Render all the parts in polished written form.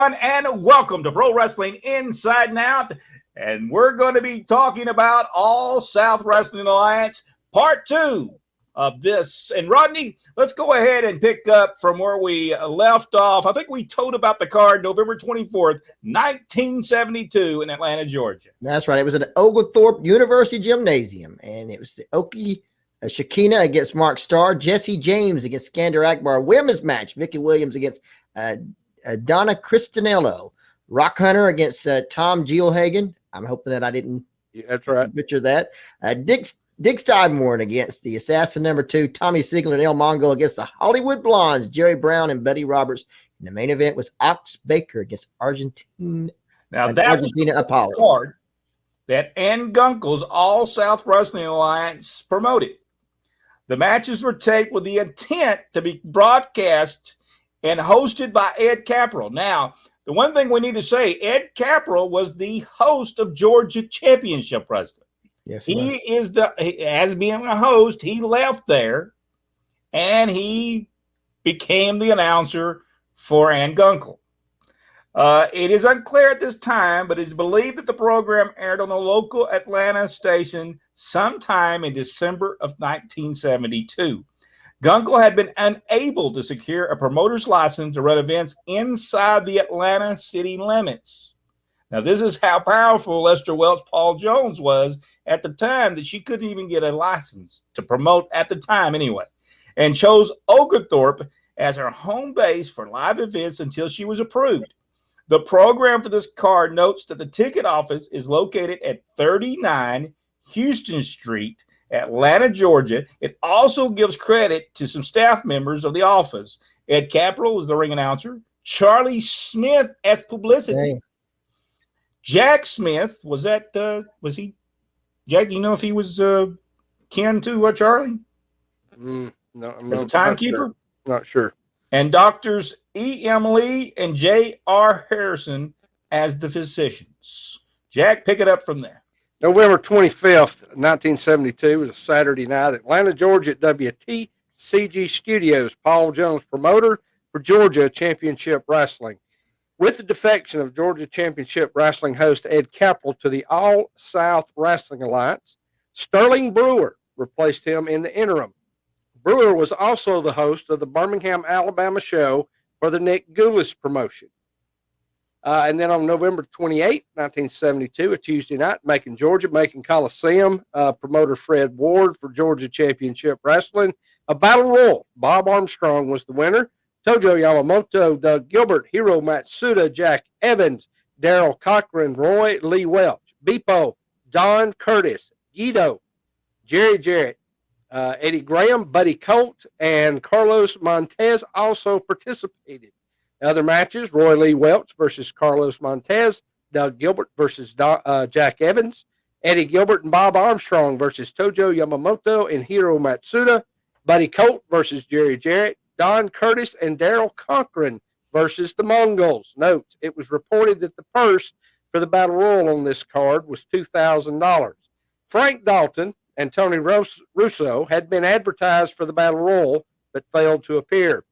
and welcome to Pro Wrestling Inside and Out. And we're going to be talking about All South Wrestling Alliance Part 2 of this. And Rodney, let's go ahead and pick up from where we left off. I think we told about the card November 24th, 1972 in Atlanta, Georgia. That's right. It was at Oglethorpe University Gymnasium, and it was the Okie Shakina against Mark Starr, Jesse James against Skander Akbar, women's match, Vicky Williams against Donna Cristinello, Rock Hunter against Tom Geelhagen. I'm hoping that I didn't butcher that. Dick Steinmore against the Assassin number 2, Tommy Siegler and El Mongo against the Hollywood Blondes, Jerry Brown and Buddy Roberts. And the main event was Ox Baker against Argentina. Now that Argentina was the Apollo card that Ann Gunkel's All South Wrestling Alliance promoted. The matches were taped with the intent to be broadcast and hosted by Ed Capperell. Now, the one thing we need to say, Ed Capperell was the host of Georgia Championship Wrestling. Yes, as being a host, he left there and he became the announcer for Ann Gunkel. It is unclear at this time, but it's believed that the program aired on a local Atlanta station sometime in December of 1972. Gunkel had been unable to secure a promoter's license to run events inside the Atlanta city limits. Now, this is how powerful Lester Welch Paul Jones was at the time, that she couldn't even get a license to promote at the time anyway, and chose Oglethorpe as her home base for live events until she was approved. The program for this card notes that the ticket office is located at 39 Houston Street, Atlanta, Georgia. It also gives credit to some staff members of the office. Ed Capperell was the ring announcer. Charlie Smith as publicity. Dang. Jack Smith, was he? Jack, you know if he was kin to Charlie? No, I'm as a timekeeper? Not sure. And doctors E.M. Lee and J.R. Harrison as the physicians. Jack, pick it up from there. November 25th, 1972 was a Saturday night. Atlanta, Georgia at WTCG Studios. Paul Jones, promoter for Georgia Championship Wrestling. With the defection of Georgia Championship Wrestling host Ed Capperell to the All South Wrestling Alliance, Sterling Brewer replaced him in the interim. Brewer was also the host of the Birmingham, Alabama show for the Nick Goulas promotion. And then on November 28, 1972, a Tuesday night, Macon, Georgia, Macon Coliseum, promoter Fred Ward for Georgia Championship Wrestling. A battle royal. Bob Armstrong was the winner. Tojo Yamamoto, Doug Gilbert, Hiro Matsuda, Jack Evans, Daryl Cochran, Roy Lee Welch, Beepo, Don Curtis, Guido, Jerry Jarrett, Eddie Graham, Buddy Colt, and Carlos Montez also participated. Other matches, Roy Lee Welch versus Carlos Montez, Doug Gilbert versus Jack Evans, Eddie Gilbert and Bob Armstrong versus Tojo Yamamoto and Hiro Matsuda, Buddy Colt versus Jerry Jarrett, Don Curtis and Daryl Cochran versus the Mongols. Note, it was reported that the purse for the Battle Royal on this card was $2,000. Frank Dalton and Tony Russo had been advertised for the Battle Royal but failed to appear.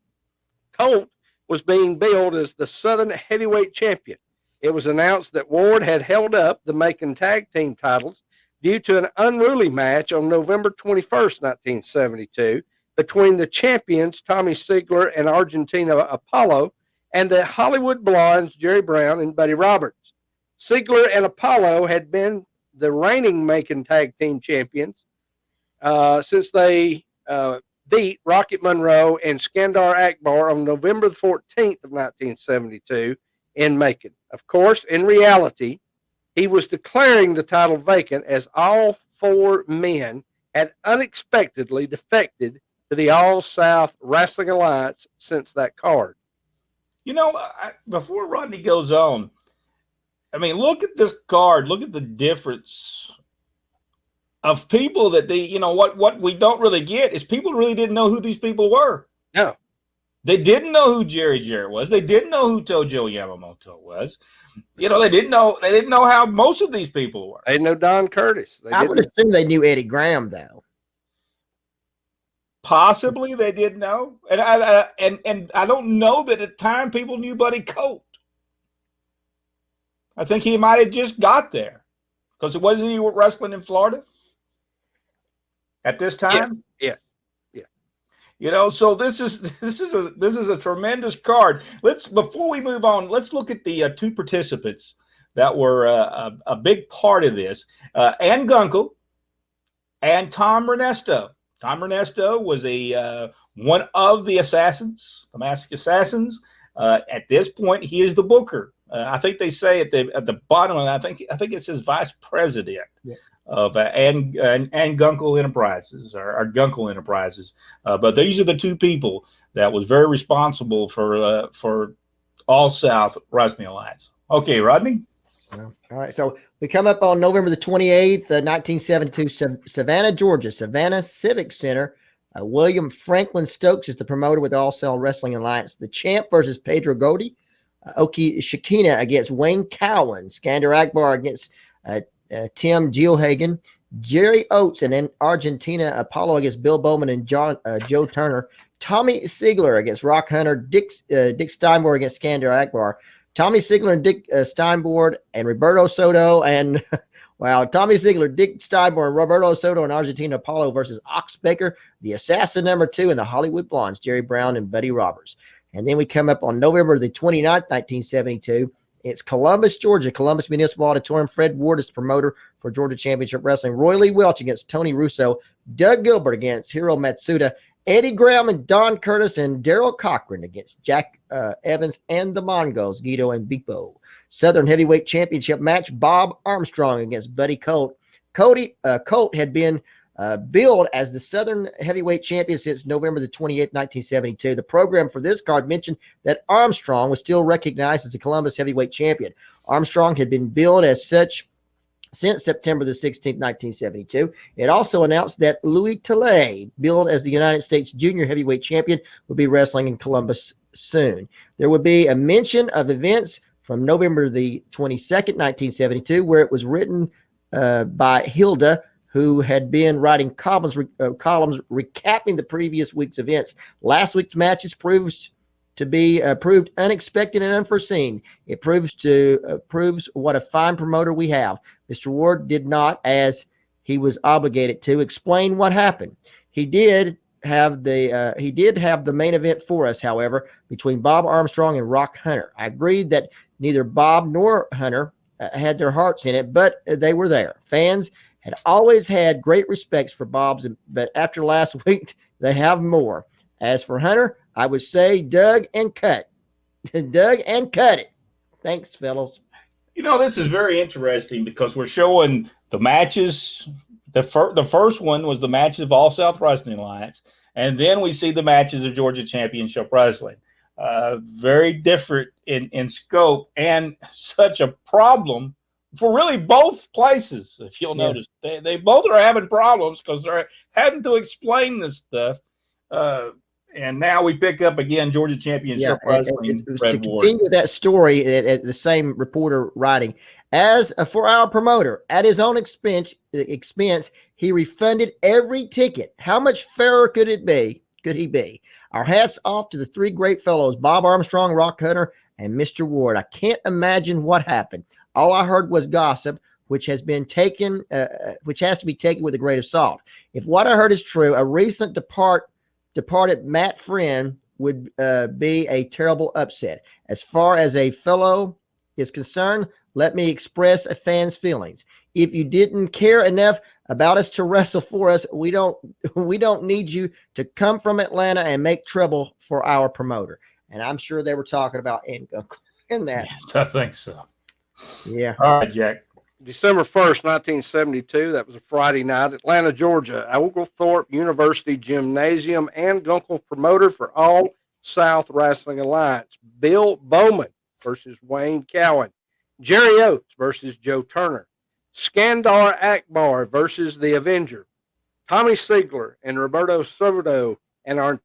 Colt was being billed as the Southern Heavyweight Champion. It was announced that Ward had held up the Macon Tag Team titles due to an unruly match on November 21st, 1972, between the champions Tommy Siegler and Argentina Apollo and the Hollywood Blondes Jerry Brown and Buddy Roberts. Siegler and Apollo had been the reigning Macon Tag Team champions since they beat Rocket Monroe and Skandar Akbar on November the 14th of 1972 in Macon. Of course, in reality, he was declaring the title vacant as all 4 men had unexpectedly defected to the All South Wrestling Alliance since that card. You know, before Rodney goes on, I mean, look at this card. Look at the difference of people that what we don't really get is people really didn't know who these people were. No. They didn't know who Jerry Jarrett was. They didn't know who Tojo Yamamoto was. They didn't know how most of these people were. They didn't know Don Curtis. I would assume they knew Eddie Graham, though. Possibly they did know, and I don't know that at the time people knew Buddy Colt. I think he might have just got there because it wasn't he wrestling in Florida at this time. Yeah. You know, so this is a tremendous card. Before we move on, let's look at the two participants that were a big part of this: Ann Gunkel and Tom Renesto. Tom Renesto was one of the assassins, the masked assassins. At this point, he is the booker. I think they say at the bottom, I think it says vice president. Yeah. Of Ann Gunkel Enterprises or Gunkel Enterprises, but these are the two people that was very responsible for All South Wrestling Alliance. Okay, Rodney. All right, so we come up on November the 28th, 1972, Savannah, Georgia, Savannah Civic Center. William Franklin Stokes is the promoter with All South Wrestling Alliance. The champ versus Pedro Gotti. Oki Shakina against Wayne Cowan. Skander Akbar against Tim Gilhagen. Jerry Oates and in Argentina, Apollo against Bill Bowman and Joe Turner. Tommy Ziegler against Rock Hunter. Dick Steinborn against Skander Akbar. Tommy Ziegler and Dick Steinborn and Roberto Soto and wow, Tommy Ziegler, Dick Steinborn, Roberto Soto and Argentina Apollo versus Ox Baker, the Assassin #2, and the Hollywood Blondes, Jerry Brown and Buddy Roberts. And then we come up on November the 29th, 1972. It's Columbus, Georgia, Columbus Municipal Auditorium. Fred Ward is promoter for Georgia Championship Wrestling. Roy Lee Welch against Tony Russo. Doug Gilbert against Hiro Matsuda. Eddie Graham and Don Curtis and Daryl Cochran against Jack Evans and the Mongols, Guido and Bipo. Southern Heavyweight Championship match, Bob Armstrong against Buddy Colt. Colt had been billed as the Southern Heavyweight Champion since November the 28th, 1972. The program for this card mentioned that Armstrong was still recognized as the Columbus Heavyweight Champion. Armstrong had been billed as such since September the 16th, 1972. It also announced that Louis Tilley, billed as the United States Junior Heavyweight Champion, would be wrestling in Columbus soon. There would be a mention of events from November the 22nd, 1972, where it was written by Hilda, who had been writing columns recapping the previous week's events. Last week's matches proved unexpected and unforeseen. It proves what a fine promoter we have. Mr. Ward did not, as he was obligated to, explain what happened. He did have the main event for us, however, between Bob Armstrong and Rock Hunter. I agreed that neither Bob nor Hunter had their hearts in it, but they were there. Fans had always had great respects for Bob's, but after last week, they have more. As for Hunter, I would say Doug and cut. Doug and cut it. Thanks, fellows. You know, this is very interesting because we're showing the matches. The first one was the matches of All South Wrestling Alliance, and then we see the matches of Georgia Championship Wrestling. Very different in scope and such a problem for really both places. If you'll notice, they both are having problems because they're having to explain this stuff. And now we pick up again Georgia Championship Wrestling. To continue with that story, the same reporter writing, as for our promoter, at his own expense, he refunded every ticket. How much fairer could he be? Our hats off to the three great fellows, Bob Armstrong, Rock Hunter, and Mr. Ward. I can't imagine what happened. All I heard was gossip, which has to be taken with a grain of salt. If what I heard is true, a recent departed Matt Friend would be a terrible upset. As far as a fellow is concerned, let me express a fan's feelings. If you didn't care enough about us to wrestle for us, we don't need you to come from Atlanta and make trouble for our promoter. And I'm sure they were talking about Ann Gunkel in that. Yes, I think so. Yeah. All right, Jack. December 1st, 1972, that was a Friday night, Atlanta, Georgia, Oglethorpe University Gymnasium. Ann Gunkel, promoter for All South Wrestling Alliance. Bill Bowman versus Wayne Cowan. Jerry Oates versus Joe Turner. Skandar Akbar versus the Avenger. Tommy Ziegler and Roberto Soto and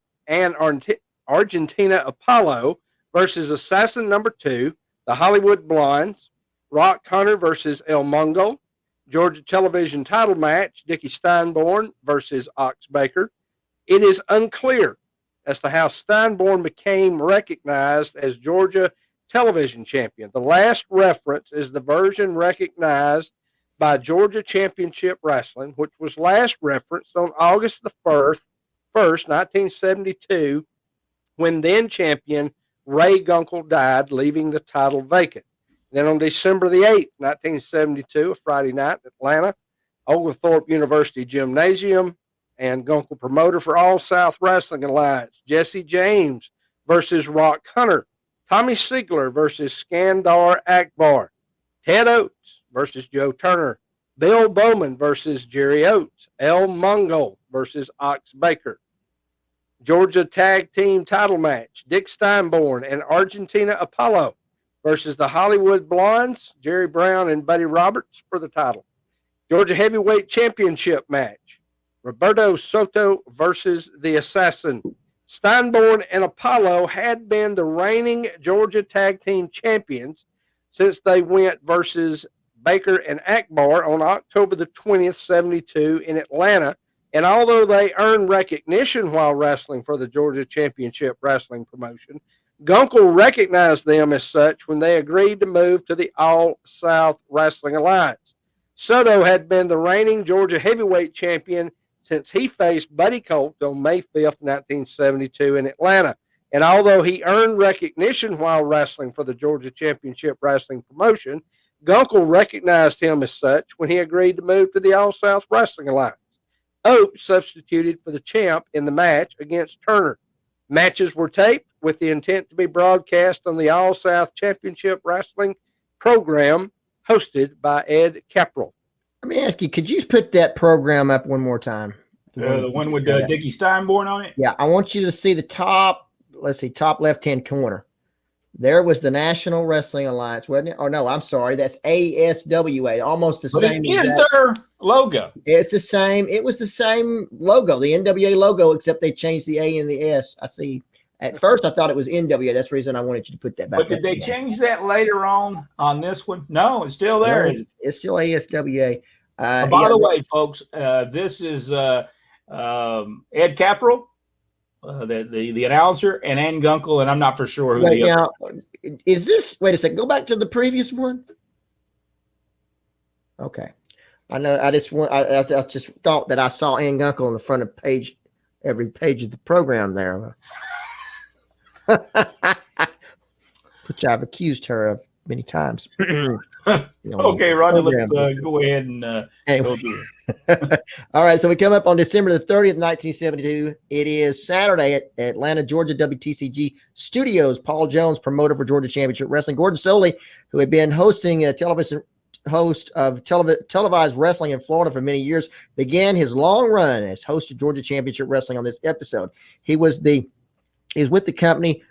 Argentina Apollo versus Assassin #2, the Hollywood Blondes. Rock Hunter versus El Mongol. Georgia television title match, Dickie Steinborn versus Ox Baker. It is unclear as to how Steinborn became recognized as Georgia television champion. The last reference is the version recognized by Georgia Championship Wrestling, which was last referenced on August the 1st, 1972, when then champion Ray Gunkel died, leaving the title vacant. Then on December the 8th, 1972, a Friday night in Atlanta, Oglethorpe University Gymnasium, and Gunkel promoter for All South Wrestling Alliance, Jesse James versus Rock Hunter, Tommy Siegler versus Skandar Akbar, Ted Oates versus Joe Turner, Bill Bowman versus Jerry Oates, El Mongol versus Ox Baker. Georgia Tag Team title match, Dick Steinborn and Argentina Apollo versus the Hollywood Blondes, Jerry Brown and Buddy Roberts for the title. Georgia Heavyweight Championship match, Roberto Soto versus the Assassin. Steinborn and Apollo had been the reigning Georgia Tag Team champions since they went versus Baker and Akbar on October the 20th, 72 in Atlanta. And although they earned recognition while wrestling for the Georgia Championship Wrestling promotion, Gunkel recognized them as such when they agreed to move to the All-South Wrestling Alliance. Soto had been the reigning Georgia heavyweight champion since he faced Buddy Colt on May 5th, 1972 in Atlanta. And although he earned recognition while wrestling for the Georgia Championship Wrestling promotion, Gunkel recognized him as such when he agreed to move to the All-South Wrestling Alliance. Oates substituted for the champ in the match against Turner. Matches were taped with the intent to be broadcast on the All-South Championship Wrestling program hosted by Ed Capral. Let me ask you, could you put that program up one more time? The one with Dickie Steinborn on it? Yeah, I want you to see the top, top left-hand corner. There was the National Wrestling Alliance, wasn't it? Oh, no, I'm sorry. That's ASWA, almost the same. It is their logo. It's the same. It was the same logo, the NWA logo, except they changed the A and the S. I see. At first, I thought it was NWA. That's the reason I wanted you to put that back. But did they change that later on this one? No, it's still there. No, it's still ASWA. By the way, folks, this is Ed Capral, the announcer, and Ann Gunkel, and I'm not for sure who now, is this? Wait a second. Go back to the previous one. Okay, I know. I just thought that I saw Ann Gunkel on the front of every page of the program there, which I've accused her of many times. Okay, Rodney, let's go ahead and go through it. All right, so we come up on December the 30th, 1972. It is Saturday at Atlanta, Georgia WTCG Studios. Paul Jones, promoter for Georgia Championship Wrestling. Gordon Soley, who had been hosting a television host of televised wrestling in Florida for many years, began his long run as host of Georgia Championship Wrestling on this episode. He was with the company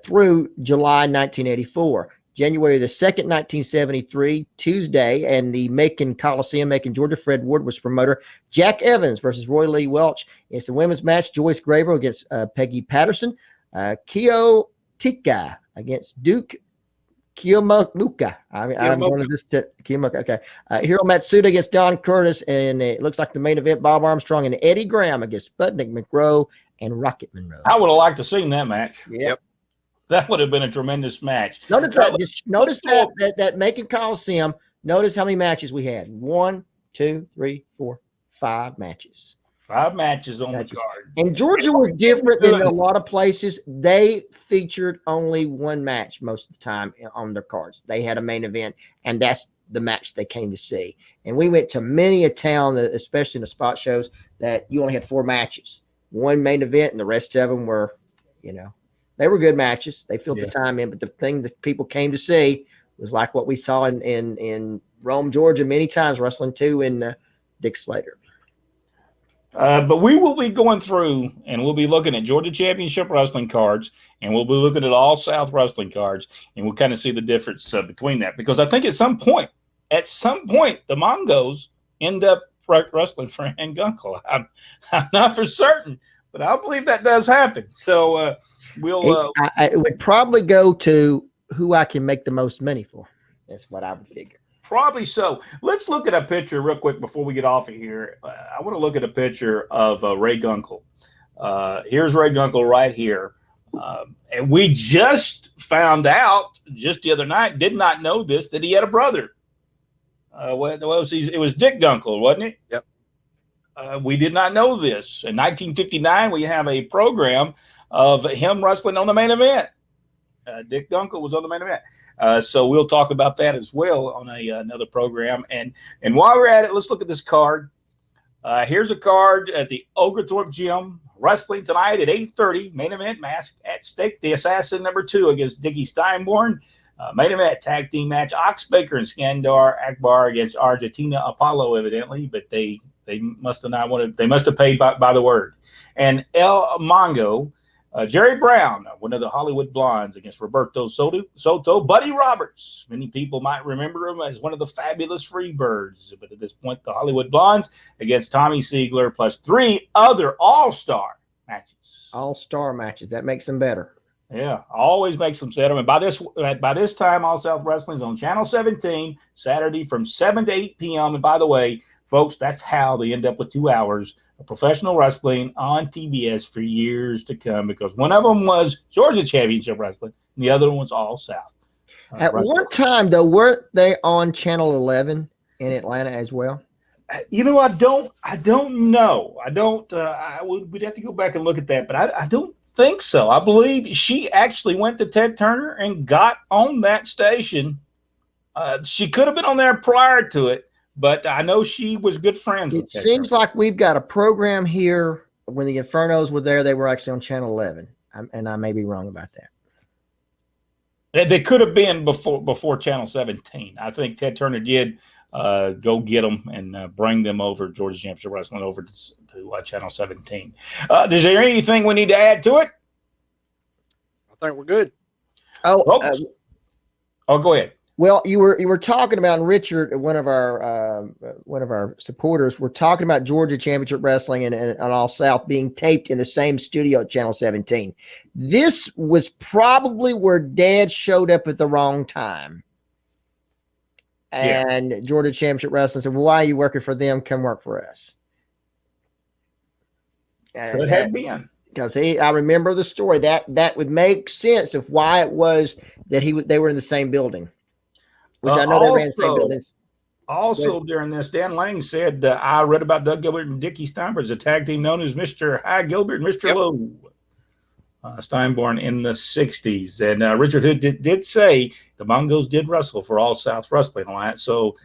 through July 1984. January the 2nd, 1973, Tuesday, and the Macon Coliseum, Macon, Georgia. Fred Ward was promoter. Jack Evans versus Roy Lee Welch. It's a women's match. Joyce Graver against Peggy Patterson. Kyo Tika against Duke Kiyomuka. I'm one of this to Kiyomuka. Okay. Hiro Matsuda against Don Curtis, and it looks like the main event, Bob Armstrong and Eddie Graham against Sputnik Monroe and Rocket Monroe. I would have liked to seen that match. Yep. That would have been a tremendous match. Notice that Macon Coliseum. Notice how many matches we had. 1, 2, 3, 4, 5 matches. 5 matches on the card. And Georgia was different than a lot of places. They featured only one match most of the time on their cards. They had a main event, and that's the match they came to see. And we went to many a town, especially in the spot shows, that you only had 4 matches. One main event, and the rest of them were, they were good matches. They filled the time in, but the thing that people came to see was like what we saw in Rome, Georgia, many times, Wrestling 2 and Dick Slater. But we will be going through, and we'll be looking at Georgia Championship Wrestling cards, and we'll be looking at All South Wrestling cards, and we'll kind of see the difference between that. Because I think at some point, the Mongos end up wrestling for Ann Gunkel. I'm not for certain, but I believe that does happen. So it would probably go to who I can make the most money for. That's what I would figure. Probably so. Let's look at a picture real quick before we get off of here. I want to look at a picture of Ray Gunkel. Here's Ray Gunkel right here. And we just found out just the other night, did not know this, that he had a brother. It was Dick Gunkel, wasn't it? Yep. We did not know this. In 1959, we have a program of him wrestling on the main event. Dick Gunkel was on the main event. So we'll talk about that as well on another program. And while we're at it, let's look at this card. Here's a card at the Oglethorpe Gym. Wrestling tonight at 8:30. Main event, mask at stake. The Assassin #2 against Dickie Steinborn. Main event, tag team match. Ox Baker and Skandar Akbar against Argentina Apollo, evidently, but they must have not wanted. They must have paid by the word. And El Mongo, Jerry Brown, one of the Hollywood Blondes, against Roberto Soto. Buddy Roberts. Many people might remember him as one of the fabulous Freebirds, but at this point, the Hollywood Blondes against Tommy Siegler, plus 3 other all-star matches. All-star matches. That makes them better. Yeah, always makes them better. And by this time, All South Wrestling's on Channel 17, Saturday from 7 to 8 p.m. And by the way, folks, that's how they end up with 2 hours of professional wrestling on TBS for years to come, because one of them was Georgia Championship Wrestling, and the other one was All South. At one time, though, weren't they on Channel 11 in Atlanta as well? You know, I don't know. We'd have to go back and look at that, but I don't think so. I believe she actually went to Ted Turner and got on that station. She could have been on there prior to it, but I know she was good friends with Ted seems Turner. like we've got a program here. When the Infernos were there, they were actually on Channel 11, and I may be wrong about that. They could have been before Channel 17. I think Ted Turner did go get them and bring them over, Georgia Championship Wrestling, over to Channel 17. Is there anything we need to add to it? I think we're good. Oh, Go ahead. well, you were talking about, and Richard, one of our supporters, were talking about Georgia Championship Wrestling and All South being taped in the same studio at Channel 17. This was probably where Dad showed up at the wrong time. And Georgia Championship Wrestling said, well, why are you working for them? Come work for us. Could have been. Because I remember the story. That would make sense of why it was that they were in the same building. Which I know they ran the same buildings. Also, during this, Dan Lang said, I read about Doug Gilbert and Dickie Steinborn as a tag team known as Mr. High Gilbert and Mr. Low Steinborn in the 60s. And Richard Hood did say the Mongos did wrestle for All South Wrestling Alliance. So,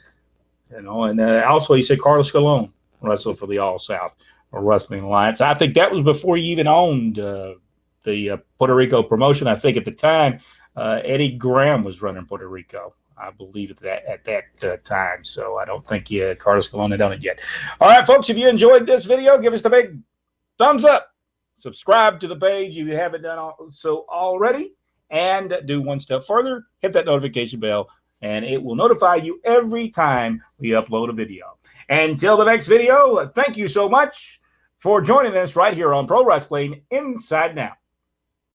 and also he said Carlos Colon wrestled for the All South Wrestling Alliance. I think that was before he even owned the Puerto Rico promotion. I think at the time, Eddie Graham was running Puerto Rico, I believe, at that time. So I don't think Carlos Colon had done it yet. All right, folks, if you enjoyed this video, give us the big thumbs up. Subscribe to the page if you haven't done so already. And do one step further, hit that notification bell, and it will notify you every time we upload a video. Until the next video, thank you so much for joining us right here on Pro Wrestling Inside Now.